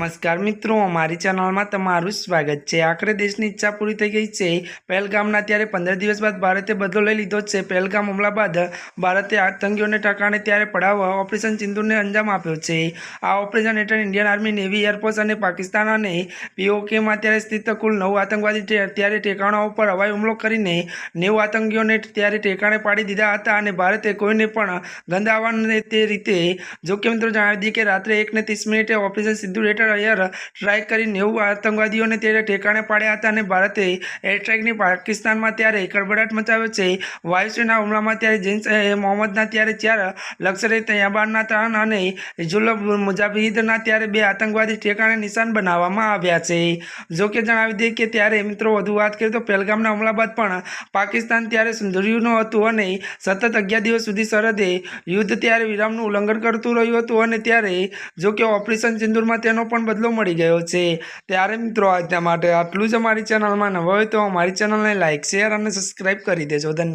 नमस्कार मित्रों, अमारी चैनल में तमारुं स्वागत है। आखिर देश की इच्छा पूरी थई गई है। पहलगामना त्यारे 15 दिवस बाद भारते बदलो लई लीधो है। पहलगाम हमला बाद भारते आतंकीओने ठिकाणे त्यारे पड़ाववा ऑपरेशन सिंदूर ने अंजाम आप्यो है। आ ऑपरेशन हेठळ इंडियन आर्मी, नेवी, एरफोर्स और पाकिस्तान और पीओके में त्यारे स्थित कुल 9 आतंकवादी त्यारे ठेकाणाओ पर हवाई हुमलो करीने 90 आतंकीओने त्यारे ठेकाणे पाड़ी दीधा हता अने भारते कोईने पण गंधावा नहीं ते रीते। जो कि मित्रों जणावी दीए कि रात्रे 1:30 ऑपरेशन सिंदूर हेठळ एयर स्ट्राइक कर 90 आतंकवादीओने त्यारे ठेकाणे पाड्या हता अने भारते एयर स्ट्राइकनी पाकिस्ताનમાં ત્યારે કડબડાટ મચાવ્યો છે। વાયુસેના હુમલામાં ત્યારે જૈશ એ મોહમ્મદના ત્યારે 4, લશ્કરે તૈયબાના 3 અને હિઝબુલ મુજાહિદીનના ત્યારે 2 આતંકવાદી ઠેકાણે નિશાન બનાવવામાં આવ્યા છે। જો કે જણાવી દઈએ કે ત્યારે મિત્રો વધુ વાત કરીએ તો પહેલગામના હુમલા બાદ પણ પાકિસ્તાન ત્યારે સુધર્યું નહોતું અને સતત 11 દિવસ સુધી સરહદે યુદ્ધ ત્યારે વિરામનું ઉલ્લંઘન કરતું રહ્યું હતું અને ત્યારે જો કે ઓપરેશન સિંદૂરમાં તેનો પણ બદલો મળી ગયો છે। ત્યારે મિત્રો આજના માટે આટલું જ। અમારી ચેનલમાં નવા હોય તો અમારી ચેનલને લાઇક, શેર અને સબસ્ક્રાઇબ કરી દેજો। ધન્યવાદ।